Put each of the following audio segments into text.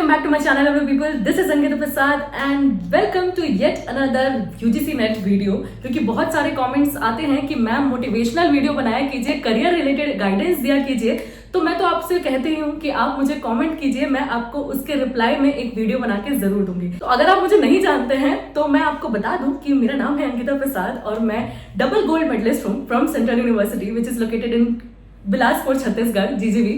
welcome back to my channel, hello people. This is Ankita Prasad and welcome to yet another UGC Net video. क्योंकि बहुत सारे comments आते हैं कि ma'am motivational video बनाया कीजिए, करियर रिलेटेड गाइडेंस दिया कीजिए, तो मैं तो आपसे कहती हूँ कि आप मुझे कमेंट कीजिए, मैं आपको उसके रिप्लाई में एक वीडियो बना के जरूर दूंगी। तो अगर आप मुझे नहीं जानते हैं तो मैं आपको बता दूं कि मेरा नाम है अंकिता प्रसाद और मैं डबल गोल्ड मेडलिस्ट हूँ from central university which is located in Bilaspur, Chhattisgarh, GGV,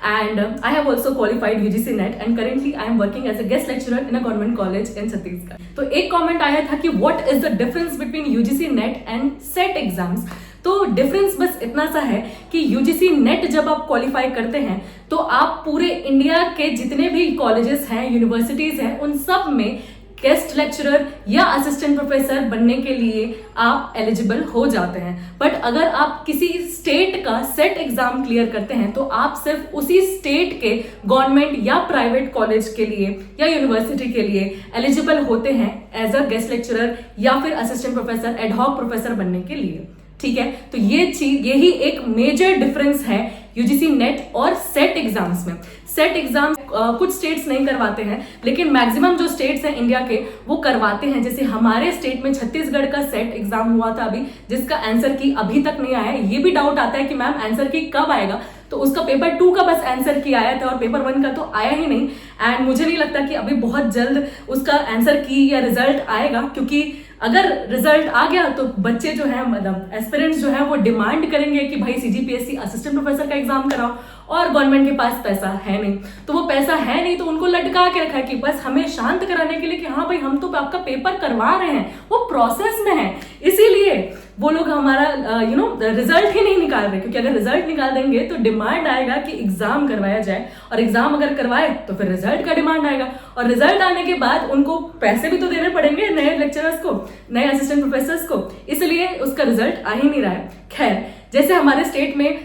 and I have also qualified UGC NET and currently I am working as a guest lecturer in a government college in Chhattisgarh. तो एक comment आया था कि what is the difference between UGC NET and SET exams? तो difference बस इतना सा है कि UGC NET जब आप क्वालिफाई करते हैं तो आप पूरे इंडिया के जितने भी कॉलेजेस हैं, यूनिवर्सिटीज हैं, उन सब में गेस्ट लेक्चरर या असिस्टेंट प्रोफेसर बनने के लिए आप एलिजिबल हो जाते हैं। बट अगर आप किसी स्टेट का सेट एग्जाम क्लियर करते हैं तो आप सिर्फ उसी स्टेट के गवर्नमेंट या प्राइवेट कॉलेज के लिए या यूनिवर्सिटी के लिए एलिजिबल होते हैं एज अ गेस्ट लेक्चरर या फिर असिस्टेंट प्रोफेसर, एडहॉक प्रोफेसर बनने के लिए। ठीक है, तो यही एक मेजर डिफरेंस है यूजीसी नेट और सेट एग्जाम्स में। सेट एग्जाम कुछ स्टेट्स नहीं करवाते हैं, लेकिन मैक्सिमम जो स्टेट्स हैं इंडिया के वो करवाते हैं। जैसे हमारे स्टेट में छत्तीसगढ़ का सेट एग्जाम हुआ था अभी, जिसका आंसर की अभी तक नहीं आया है। ये भी डाउट आता है कि मैम आंसर की कब आएगा, तो उसका पेपर 2 का बस आंसर की आया था और पेपर 1 का तो आया ही नहीं। एंड मुझे नहीं लगता कि अभी बहुत जल्द उसका आंसर की या रिजल्ट आएगा, क्योंकि अगर रिजल्ट आ गया तो बच्चे जो है, मतलब एस्पिरेंट्स जो है, वो डिमांड करेंगे कि भाई CGPSC असिस्टेंट प्रोफेसर का एग्जाम कराओ, और गवर्नमेंट के पास पैसा है नहीं। तो वो पैसा है नहीं तो उनको लटका के रखा है कि बस हमें शांत कराने के लिए कि हाँ भाई हम तो आपका पेपर करवा रहे हैं, वो प्रोसेस में है, इसीलिए वो लोग हमारा रिजल्ट ही नहीं निकाल रहे। क्योंकि अगर रिजल्ट निकाल देंगे तो डिमांड आएगा कि एग्जाम करवाया जाए, और एग्जाम अगर करवाए तो फिर रिजल्ट का डिमांड आएगा, और रिजल्ट आने के बाद उनको पैसे भी तो देने पड़ेंगे नए लेक्चरर्स को, नए असिस्टेंट प्रोफेसर्स को, इसलिए उसका रिजल्ट आ ही नहीं रहा है। खैर, जैसे हमारे स्टेट में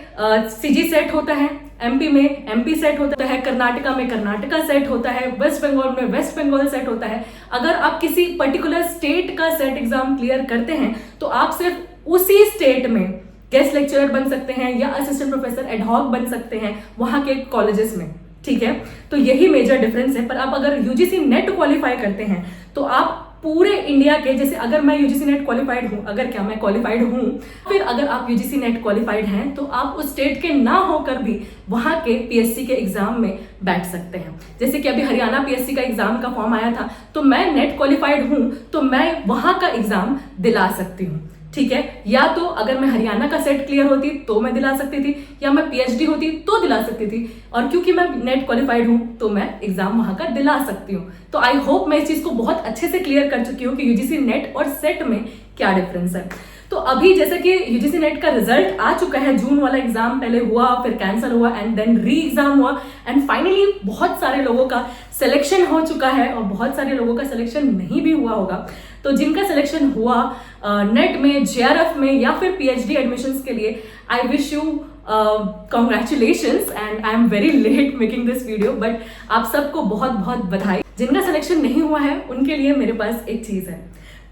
CG सेट होता है, MP में MP सेट होता है, कर्नाटका में कर्नाटका सेट होता है, वेस्ट बंगाल में वेस्ट बंगाल सेट होता है। अगर आप किसी पर्टिकुलर स्टेट का सेट एग्जाम क्लियर करते हैं तो आप सिर्फ उसी स्टेट में गेस्ट लेक्चरर बन सकते हैं या असिस्टेंट प्रोफेसर एडहॉक बन सकते हैं वहां के कॉलेजेस में। ठीक है, तो यही मेजर डिफरेंस है। पर आप अगर UGC नेट क्वालिफाई करते हैं तो आप पूरे इंडिया के, जैसे अगर मैं UGC नेट क्वालिफाइड हूं, अगर क्या मैं क्वालिफाइड हूं, फिर अगर आप UGC नेट क्वालिफाइड हैं तो आप उस स्टेट के ना होकर भी वहां के PSC के एग्जाम में बैठ सकते हैं। जैसे कि अभी हरियाणा PSC का एग्जाम का फॉर्म आया था, तो मैं नेट क्वालिफाइड हूं तो मैं वहां का एग्जाम दिला सकती हूँ। ठीक है, या तो अगर मैं हरियाणा का सेट क्लियर होती तो मैं दिला सकती थी, या मैं PhD होती तो दिला सकती थी, और क्योंकि मैं नेट क्वालिफाइड हूं तो मैं एग्जाम वहां का दिला सकती हूँ। तो आई होप मैं इस चीज को बहुत अच्छे से क्लियर कर चुकी हूँ कि UGC नेट और सेट में क्या डिफरेंस है। तो अभी जैसे कि UGC नेट का रिजल्ट आ चुका है, जून वाला एग्जाम पहले हुआ, फिर कैंसिल हुआ एंड देन री एग्जाम हुआ, एंड फाइनली बहुत सारे लोगों का सिलेक्शन हो चुका है और बहुत सारे लोगों का सिलेक्शन नहीं भी हुआ होगा। तो जिनका सिलेक्शन हुआ नेट में, JRF में या फिर PhD एडमिशंस के लिए, I wish you congratulations and I am very late making this video, but आप सबको बहुत बहुत बधाई। जिनका सिलेक्शन नहीं हुआ है उनके लिए मेरे पास एक चीज है,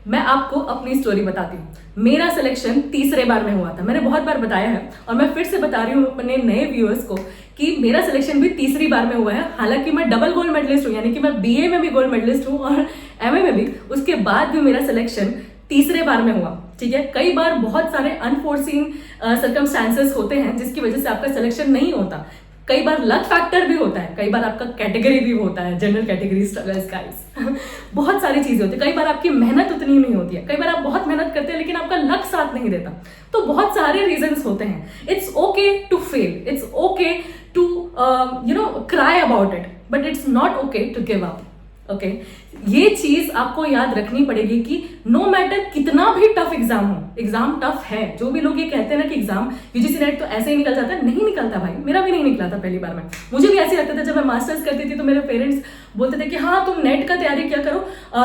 मैं आपको अपनी स्टोरी बताती हूँ। मेरा सिलेक्शन तीसरे बार में हुआ था, मैंने बहुत बार बताया है और मैं फिर से बता रही हूँ अपने नए व्यूअर्स को कि मेरा सिलेक्शन भी तीसरी बार में हुआ है। हालांकि मैं डबल गोल्ड मेडलिस्ट हूँ, यानी कि मैं BA में भी गोल्ड मेडलिस्ट हूँ और MA में भी, उसके बाद भी मेरा सिलेक्शन तीसरे बार में हुआ। ठीक है, कई बार बहुत सारे अनफोर्सीन सर्कमस्टांसेस होते हैं जिसकी वजह से आपका सिलेक्शन नहीं होता। कई बार लक फैक्टर भी होता है, कई बार आपका कैटेगरी भी होता है, जनरल कैटेगरी स्ट्रगल्स गाइस बहुत सारी चीजें होती है। कई बार आपकी मेहनत उतनी नहीं होती है, कई बार आप बहुत मेहनत करते हैं लेकिन आपका लक साथ नहीं देता। तो बहुत सारे रीजंस होते हैं। It's okay to fail, it's okay to cry about it, but it's not okay to give up. Okay, ये चीज आपको याद रखनी पड़ेगी कि नो मैटर कितना भी टफ एग्जाम हो, एग्जाम टफ है। जो भी लोग ये कहते हैं ना कि एग्जाम UGC नेट तो ऐसे ही निकल जाता है, नहीं निकलता भाई। मेरा भी नहीं निकला था पहली बार में, मुझे भी ऐसे लगता था। जब मैं मास्टर्स करती थी तो मेरे पेरेंट्स बोलते थे कि हाँ तुम नेट का तैयारी क्या करो,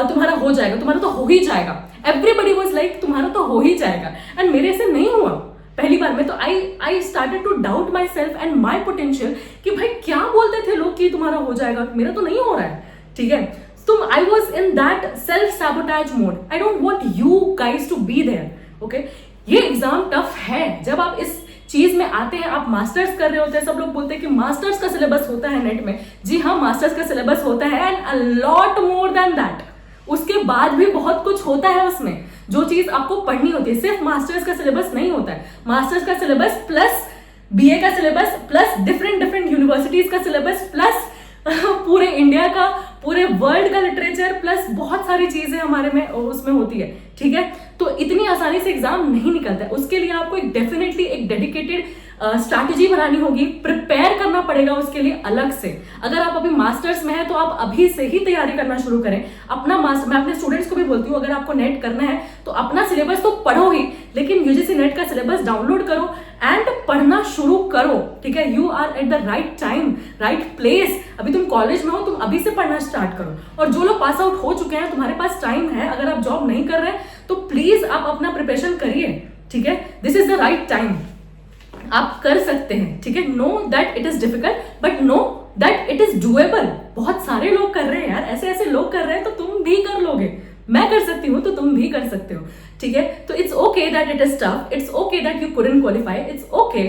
तुम्हारा हो जाएगा, तुम्हारा तो हो ही जाएगा। एवरीबडी वाज लाइक तुम्हारा तो हो ही जाएगा, एंड मेरे से नहीं हुआ पहली बार में। तो I started to doubt myself and my potential कि भाई क्या बोलते थे लोग कि तुम्हारा हो जाएगा, मेरा तो नहीं हो रहा है। ठीक है, तो I was in that self-sabotage mode. I don't want you guys to be there. Okay? ये एग्जाम टफ है। जब आप इस चीज में आते हैं, आप मास्टर्स कर रहे होते हैं, सब लोग बोलते हैं कि मास्टर्स का सिलेबस होता है नेट में। जी हाँ, मास्टर्स का सिलेबस होता है and a lot more than that. उसके बाद भी बहुत कुछ होता है उसमें, जो चीज आपको पढ़नी होती है। सिर्फ मास्टर्स का सिलेबस नहीं होता है, मास्टर्स का सिलेबस प्लस बीए का सिलेबस प्लस डिफरेंट यूनिवर्सिटीज का सिलेबस प्लस पूरे इंडिया का, पूरे वर्ल्ड का लिटरेचर प्लस बहुत सारी चीजें हमारे में उसमें होती है। ठीक है, तो इतनी आसानी से एग्जाम नहीं निकलता है। उसके लिए आपको एक डेफिनेटली एक डेडिकेटेड स्ट्रैटेजी बनानी होगी, प्रिपेयर करना पड़ेगा उसके लिए अलग से। अगर आप अभी मास्टर्स में है तो आप अभी से ही तैयारी करना शुरू करें। अपना मैं अपने स्टूडेंट्स को भी बोलती हूँ, अगर आपको नेट करना है तो अपना सिलेबस तो पढ़ो ही, लेकिन यूजीसी नेट का सिलेबस डाउनलोड करो एंड पढ़ना शुरू करो। ठीक है, you are at the right time, right place. अभी तुम कॉलेज में हो, तुम अभी से पढ़ना स्टार्ट करो। और जो लोग पास आउट हो चुके हैं, तुम्हारे पास टाइम है, अगर आप जॉब नहीं कर रहे तो प्लीज आप अपना प्रिपरेशन करिए। ठीक है, this is the right time, आप कर सकते हैं। ठीक है, know that it is difficult but know that it is doable. बहुत सारे लोग कर रहे हैं यार, ऐसे ऐसे लोग कर रहे हैं, तो तुम भी कर लोगे। मैं कर सकती हूँ तो तुम भी कर सकते हो। ठीक है, तो it's okay that it is tough, it's okay that you couldn't qualify, it's okay.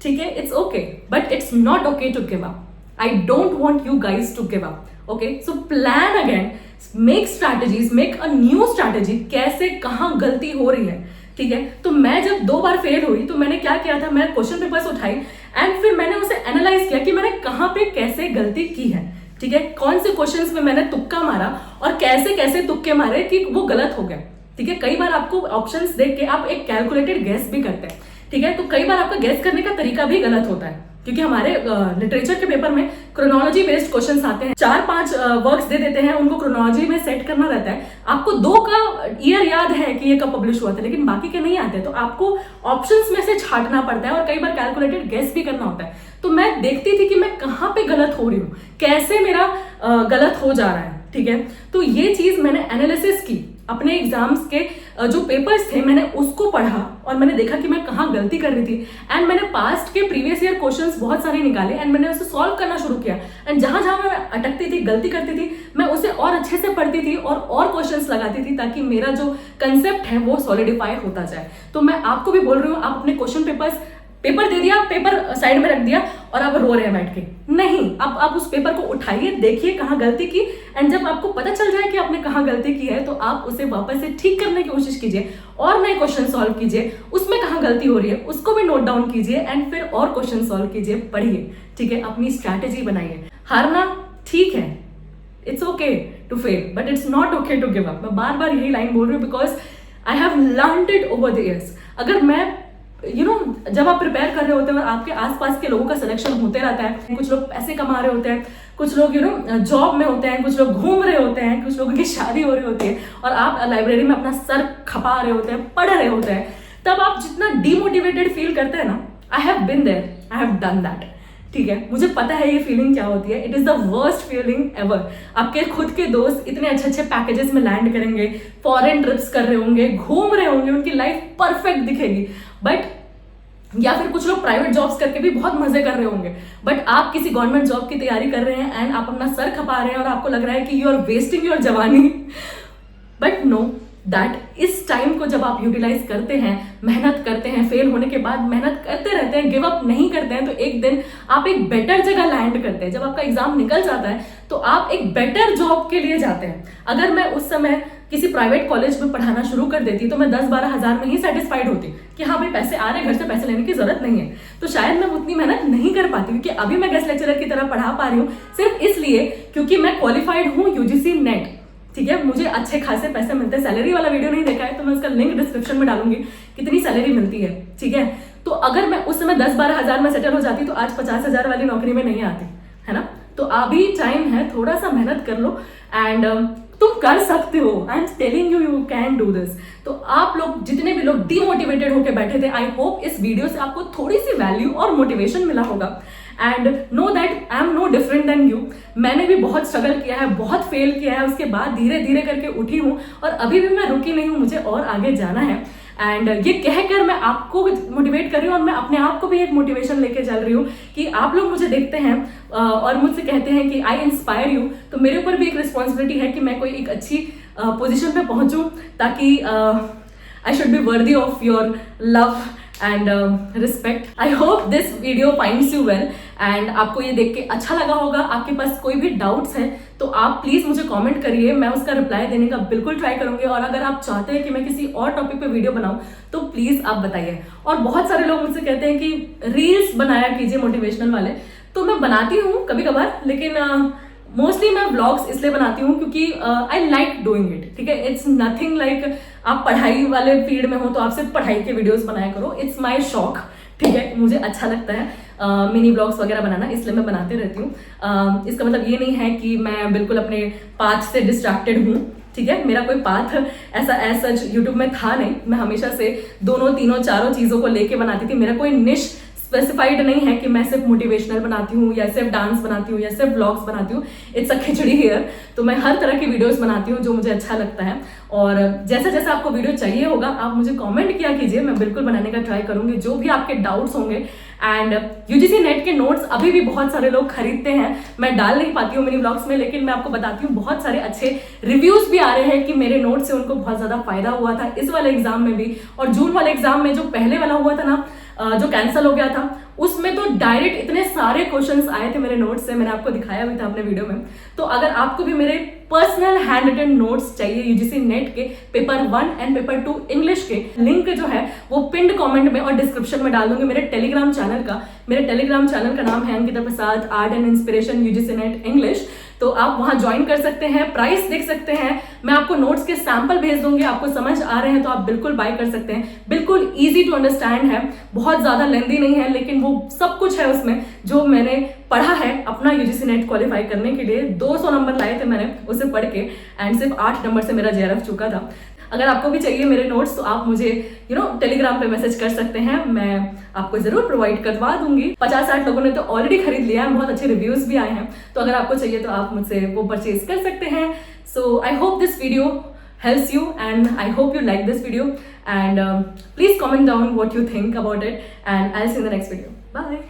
ठीक है, it's okay, but it's not okay to give up. I don't want you guys to give up. Okay, so plan again, make strategies, make a new strategy, कैसे कहाँ गलती हो रही है। ठीक है, तो मैं जब 2 बार फेल हुई तो मैंने क्या किया था, मैं क्वेश्चन पेपर्स उठाई एंड फिर मैंने उसे एनालाइज किया कि मैंने कहाँ पे कैसे गलती की है। ठीक है, कौन से क्वेश्चंस में मैंने तुक्का मारा और कैसे कैसे तुक्के मारे कि वो गलत हो गया। ठीक है, कई बार आपको ऑप्शंस देख के आप एक कैलकुलेटेड गेस भी करते हैं। ठीक है, तो कई बार आपका गेस करने का तरीका भी गलत होता है, क्योंकि हमारे लिटरेचर के पेपर में क्रोनोलॉजी बेस्ड क्वेश्चंस आते हैं। 4-5 वर्क्स दे देते हैं, उनको क्रोनोलॉजी में सेट करना रहता है। आपको 2 का ईयर याद है कि ये कब पब्लिश हुआ था, लेकिन बाकी के नहीं आते, तो आपको ऑप्शंस में से छांटना पड़ता है और कई बार कैलकुलेटेड गेस भी करना होता है। तो मैं देखती थी कि मैं कहाँ पे गलत हो रही हूँ, कैसे मेरा गलत हो जा रहा है। ठीक है, तो ये चीज मैंने एनालिसिस की, अपने एग्जाम्स के जो पेपर्स थे मैंने उसको पढ़ा और मैंने देखा कि मैं कहाँ गलती कर रही थी एंड मैंने पास्ट के प्रीवियस ईयर क्वेश्चंस बहुत सारे निकाले एंड मैंने उसे सॉल्व करना शुरू किया। एंड जहां जहां मैं अटकती थी, गलती करती थी, मैं उसे और अच्छे से पढ़ती थी और क्वेश्चंस लगाती थी, ताकि मेरा जो कंसेप्ट है वो सॉलिडिफाई होता जाए। तो मैं आपको भी बोल रही हूँ, आप अपने क्वेश्चन पेपर दे दिया, पेपर साइड में रख दिया और आप रो रहे हैं बैठ के, नहीं, आप उस पेपर को उठाइए, देखिए कहाँ गलती की एंड जब आपको पता चल जाए कि आपने कहाँ गलती की है तो आप उसे वापस से ठीक करने की कोशिश कीजिए और नए क्वेश्चन सॉल्व कीजिए, उसमें कहाँ गलती हो रही है उसको भी नोट डाउन कीजिए एंड फिर और क्वेश्चन सॉल्व कीजिए, पढ़िए। ठीक है, अपनी स्ट्रैटेजी बनाइए। हारना ठीक है, it's okay to fail but it's not okay to give up. मैं बार बार यही लाइन बोल रही हूँ because I have learned it over the years. अगर मैं जब आप प्रिपेयर कर रहे होते हैं और आपके आसपास के लोगों का सिलेक्शन होते रहता है, कुछ लोग पैसे कमा रहे होते हैं, कुछ लोग जॉब में होते हैं, कुछ लोग घूम रहे होते हैं, कुछ लोगों की शादी हो रही होती है और आप लाइब्रेरी में अपना सर खपा रहे होते हैं, पढ़ रहे होते हैं, तब आप जितना डीमोटिवेटेड फील करते हैं ना, I have been there, I have done that. ठीक है, मुझे पता है ये फीलिंग क्या होती है। It is the worst feeling ever. आपके खुद के दोस्त इतने अच्छे अच्छे पैकेजेस में लैंड करेंगे, फॉरेन ट्रिप्स कर रहे होंगे, घूम रहे होंगे, उनकी लाइफ परफेक्ट दिखेगी, बट या फिर कुछ लोग प्राइवेट जॉब्स करके भी बहुत मजे कर रहे होंगे, बट आप किसी गवर्नमेंट जॉब की तैयारी कर रहे हैं एंड आप अपना सर खपा रहे हैं और आपको लग रहा है कि यू आर वेस्टिंग योर जवानी। बट नो दैट इस टाइम को जब आप यूटिलाइज करते हैं, मेहनत करते हैं, फेल होने के बाद मेहनत करते रहते हैं, गिव अप नहीं करते हैं, तो एक दिन आप एक बेटर जगह लैंड करते हैं। जब आपका एग्जाम निकल जाता है तो आप एक बेटर जॉब के लिए जाते हैं। अगर मैं उस समय किसी प्राइवेट कॉलेज में पढ़ाना शुरू कर देती तो मैं 10-12 हजार में ही सेटिस्फाइड होती कि हाँ भाई पैसे आ रहे, घर से पैसे लेने की जरूरत नहीं है, तो शायद मैं उतनी मेहनत नहीं कर पाती। क्योंकि अभी मैं गेस्ट लेक्चरर की तरह पढ़ा पा रही हूँ सिर्फ इसलिए क्योंकि मैं क्वालिफाइड हूँ यूजीसी नेट। ठीक है, मुझे अच्छे खासे पैसे मिलते हैं। सैलरी वाला वीडियो नहीं देखा है तो मैं उसका लिंक डिस्क्रिप्शन में डालूंगी, कितनी सैलरी मिलती है। ठीक है, तो अगर मैं उस समय 10-12 हजार में सेटल हो जाती तो आज 50 हजार वाली नौकरी में नहीं आती, है ना। तो अभी टाइम है, थोड़ा सा मेहनत कर लो एंड तुम कर सकते हो। I am telling you, you can do this. तो आप लोग जितने भी लोग डीमोटिवेटेड होकर बैठे थे, आई होप इस वीडियो से आपको थोड़ी सी वैल्यू और मोटिवेशन मिला होगा and know that I am no different than you. मैंने भी बहुत स्ट्रगल किया है, बहुत फेल किया है, उसके बाद धीरे धीरे करके उठी हूँ और अभी भी मैं रुकी नहीं हूँ, मुझे और आगे जाना है। एंड ये कहकर मैं आपको मोटिवेट कर रही हूँ और मैं अपने आप को भी एक मोटिवेशन लेके चल रही हूँ कि आप लोग मुझे देखते हैं और मुझसे कहते हैं कि आई इंस्पायर यू, तो मेरे ऊपर भी एक रिस्पॉन्सिबिलिटी है कि मैं कोई एक अच्छी पोजीशन पे पहुंचूं ताकि I should be worthy of your love and respect. I hope this video finds you well and आपको ये देख के अच्छा लगा होगा। आपके पास कोई भी डाउट्स है तो आप प्लीज मुझे कमेंट करिए, मैं उसका रिप्लाई देने का बिल्कुल ट्राई करूंगी। और अगर आप चाहते हैं कि मैं किसी और टॉपिक पे वीडियो बनाऊं तो प्लीज आप बताइए। और बहुत सारे लोग मुझसे कहते हैं कि रील्स बनाया कीजिए मोटिवेशनल वाले, तो मैं बनाती हूँ कभी कभार, लेकिन मोस्टली मैं व्लॉग्स इसलिए बनाती हूँ क्योंकि आई लाइक डूइंग इट। ठीक है, इट्स नथिंग लाइक आप पढ़ाई वाले फील्ड में हो तो आप सिर्फ पढ़ाई के वीडियोस बनाया करो। इट्स माय शौक। ठीक है, मुझे अच्छा लगता है मिनी ब्लॉग्स वगैरह बनाना, इसलिए मैं बनाते रहती हूँ। इसका मतलब ये नहीं है कि मैं बिल्कुल अपने पाथ से डिस्ट्रैक्टेड हूँ। ठीक है, मेरा कोई पाथ ऐसा सच यूट्यूब में था नहीं। मैं हमेशा से दोनों तीनों चारों चीजों को लेके बनाती थी। मेरा कोई निश स्पेसिफाइड नहीं है कि मैं सिर्फ मोटिवेशनल बनाती हूँ या सिर्फ डांस बनाती हूँ या सिर्फ व्लॉग्स बनाती हूँ। It's a khichdi here. तो मैं हर तरह की वीडियोस बनाती हूँ जो मुझे अच्छा लगता है। और जैसा जैसा आपको वीडियो चाहिए होगा आप मुझे कमेंट किया कीजिए, मैं बिल्कुल बनाने का ट्राई करूंगी जो भी आपके डाउट्स होंगे। एंड यूजीसी नेट के नोट्स अभी भी बहुत सारे लोग खरीदते हैं, मैं डाल नहीं पाती हूँ मिनी ब्लॉग्स में, लेकिन मैं आपको बताती हूँ बहुत सारे अच्छे रिव्यूज भी आ रहे हैं कि मेरे नोट से उनको बहुत ज्यादा फायदा हुआ था इस वाले एग्जाम में भी। और जून वाले एग्जाम में जो पहले वाला हुआ था ना, जो कैंसिल हो गया था, उसमें तो डायरेक्ट इतने सारे क्वेश्चंस आए थे मेरे नोट्स से, मैंने आपको दिखाया भी था अपने वीडियो में। तो अगर आपको भी मेरे पर्सनल हैंड रिटन नोट्स चाहिए यूजीसी नेट के पेपर 1 एंड पेपर 2 इंग्लिश के, लिंक जो है वो पिंड कमेंट में और डिस्क्रिप्शन में डाल दूंगी मेरे टेलीग्राम चैनल का। मेरे टेलीग्राम चैनल का नाम है Ankita Prasad art and inspiration UGC NET English. तो आप वहां ज्वाइन कर सकते हैं, प्राइस देख सकते हैं, मैं आपको नोट्स के सैंपल भेज दूंगी, आपको समझ आ रहे हैं तो आप बिल्कुल बाय कर सकते हैं। बिल्कुल इजी टू अंडरस्टैंड है, बहुत ज्यादा लेंदी नहीं है, लेकिन वो सब कुछ है उसमें जो मैंने पढ़ा है अपना यूजीसी नेट क्वालिफाई करने के लिए। 200 नंबर लाए थे मैंने उसे पढ़ के एंड सिर्फ 8 नंबर से मेरा जेआरएफ चुका था। अगर आपको भी चाहिए मेरे नोट्स तो आप मुझे टेलीग्राम पे मैसेज कर सकते हैं, मैं आपको जरूर प्रोवाइड करवा दूंगी। 50-60 लोगों ने तो ऑलरेडी खरीद लिया है, बहुत अच्छे रिव्यूज भी आए हैं। तो अगर आपको चाहिए तो आप मुझसे वो परचेज कर सकते हैं। So I hope this video helps you and I hope you like this video and please comment down what you think about it and I'll see you in the next video. Bye.